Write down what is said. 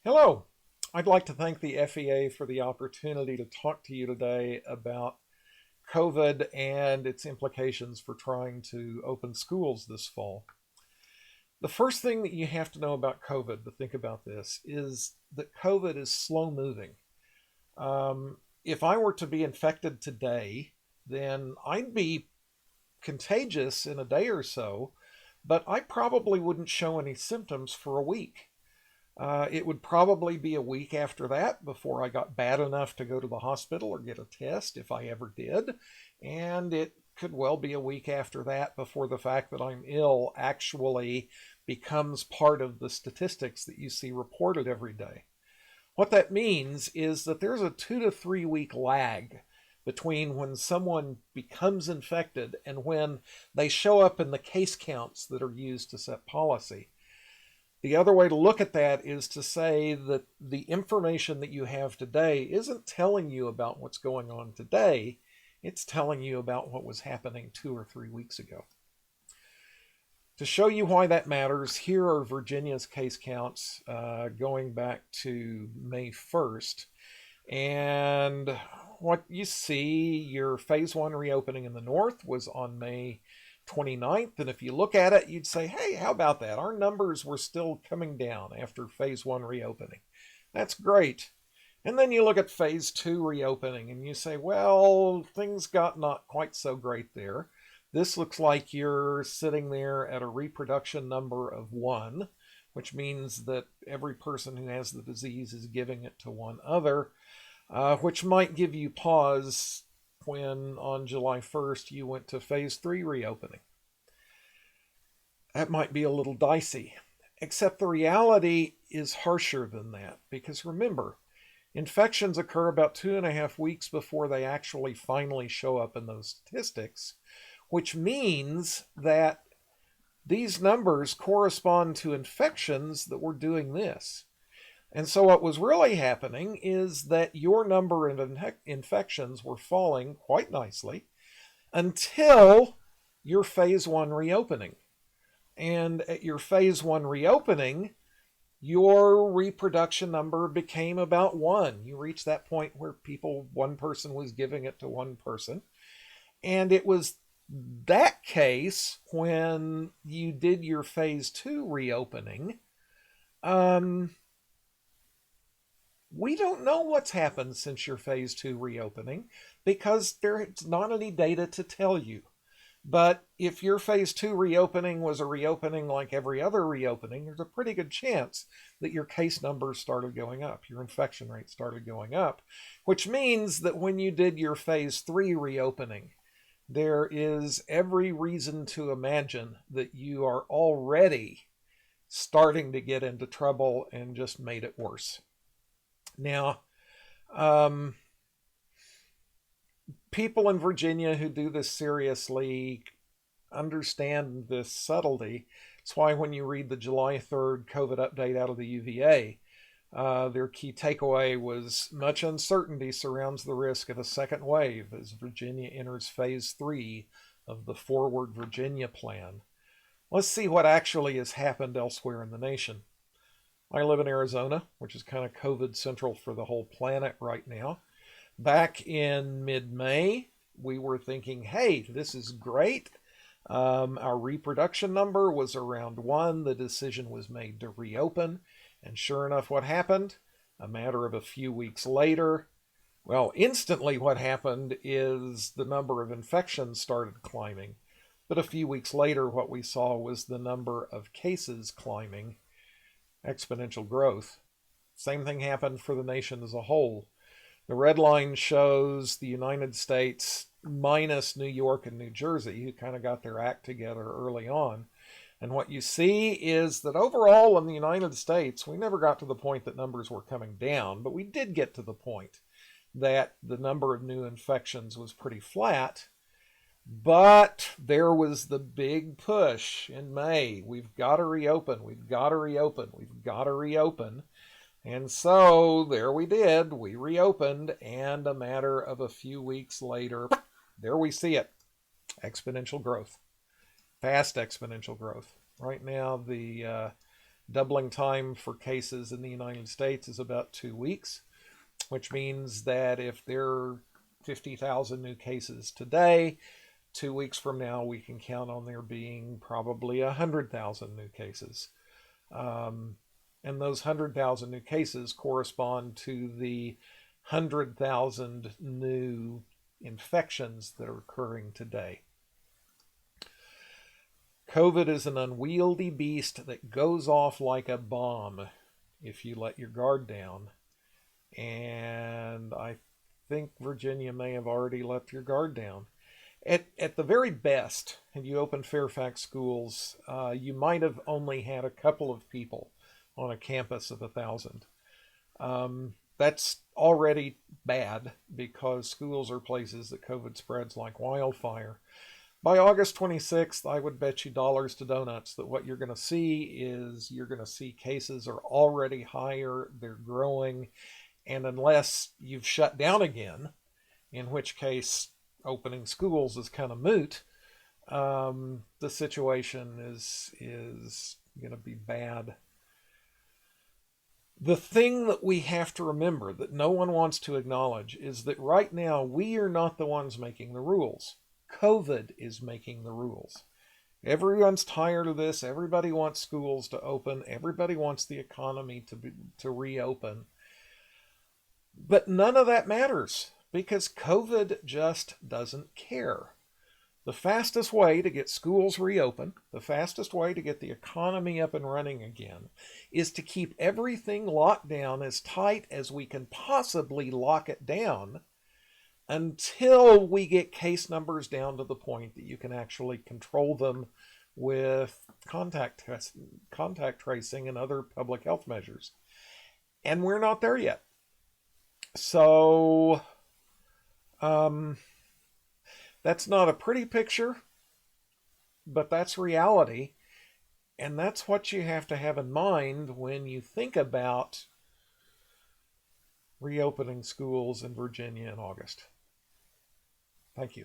Hello. I'd like to thank the FEA for the opportunity to talk to you today about COVID and its implications for trying to open schools this fall. The first thing that you have to know about COVID, to think about this, is that COVID is slow moving. If I were to be infected today, then I'd be contagious in a day or so, but I probably wouldn't show any symptoms for a week. It would probably be a week after that before I got bad enough to go to the hospital or get a test if I ever did. And it could well be a week after that before the fact that I'm ill actually becomes part of the statistics that you see reported every day. What that means is that there's a 2 to 3 week lag between when someone becomes infected and when they show up in the case counts that are used to set policy. The other way to look at that is to say that the information that you have today isn't telling you about what's going on today. It's telling you about what was happening 2 or 3 weeks ago. To show you why that matters, here are Virginia's case counts going back to May 1st. And what you see, your phase one reopening in the north was on May 29th. And if you look at it, you'd say, hey, how about that? Our numbers were still coming down after phase one reopening. That's great. And then you look at phase two reopening and you say, well, things got not quite so great there. This looks like you're sitting there at a reproduction number of 1, which means that every person who has the disease is giving it to one other, which might give you pause when on July 1st you went to phase 3 reopening. That might be a little dicey, except the reality is harsher than that, because remember, infections occur about 2.5 weeks before they actually finally show up in those statistics, which means that these numbers correspond to infections that were doing this. And so what was really happening is that your number of infections were falling quite nicely until your phase one reopening. And at your phase one reopening, your reproduction number became about 1. You reached that point where one person was giving it to one person. And it was that case when you did your phase 2 reopening. We don't know what's happened since your phase 2 reopening because there's not any data to tell you. But if your phase 2 reopening was a reopening like every other reopening, there's a pretty good chance that your case numbers started going up, your infection rate started going up, which means that when you did your phase 3 reopening, there is every reason to imagine that you are already starting to get into trouble and just made it worse. Now, people in Virginia who do this seriously understand this subtlety. It's why when you read the July 3rd COVID update out of the UVA, their key takeaway was much uncertainty surrounds the risk of a second wave as Virginia enters phase 3 of the Forward Virginia plan. Let's see what actually has happened elsewhere in the nation. I live in Arizona, which is kind of COVID central for the whole planet right now. Back in mid-May, we were thinking, hey, this is great. Our reproduction number was around 1. The decision was made to reopen. And sure enough, what happened? A matter of a few weeks later, well, instantly what happened is the number of infections started climbing. But a few weeks later, what we saw was the number of cases climbing, exponential growth. Same thing happened for the nation as a whole. The red line shows the United States minus New York and New Jersey, who kind of got their act together early on. And what you see is that overall in the United States, we never got to the point that numbers were coming down, but we did get to the point that the number of new infections was pretty flat. But there was the big push in May. We've got to reopen. We've got to reopen. We've got to reopen. And so there we did. We reopened, and a matter of a few weeks later, there we see it. Exponential growth. Fast exponential growth. Right now, the Doubling time for cases in the United States is about 2 weeks, which means that if there are 50,000 new cases today, 2 weeks from now, we can count on there being probably 100,000 new cases. And those 100,000 new cases correspond to the 100,000 new infections that are occurring today. COVID is an unwieldy beast that goes off like a bomb if you let your guard down. And I think Virginia may have already let your guard down. At the very best, and you open Fairfax schools, you might have only had a couple of people on a campus of 1,000. That's already bad because schools are places that COVID spreads like wildfire. By August 26th, I would bet you dollars to donuts that what you're going to see is you're going to see cases are already higher, they're growing, and unless you've shut down again, in which case opening schools is kind of moot, the situation is going to be bad. The thing that we have to remember that no one wants to acknowledge is that right now we are not the ones making the rules. COVID is making the rules. Everyone's tired of this. Everybody wants schools to open. Everybody wants the economy to reopen. But none of that matters because COVID just doesn't care. The fastest way to get schools reopened, the fastest way to get the economy up and running again, is to keep everything locked down as tight as we can possibly lock it down until we get case numbers down to the point that you can actually control them with contact tracing and other public health measures. And we're not there yet. So that's not a pretty picture, but that's reality. And that's what you have to have in mind when you think about reopening schools in Virginia in August. Thank you.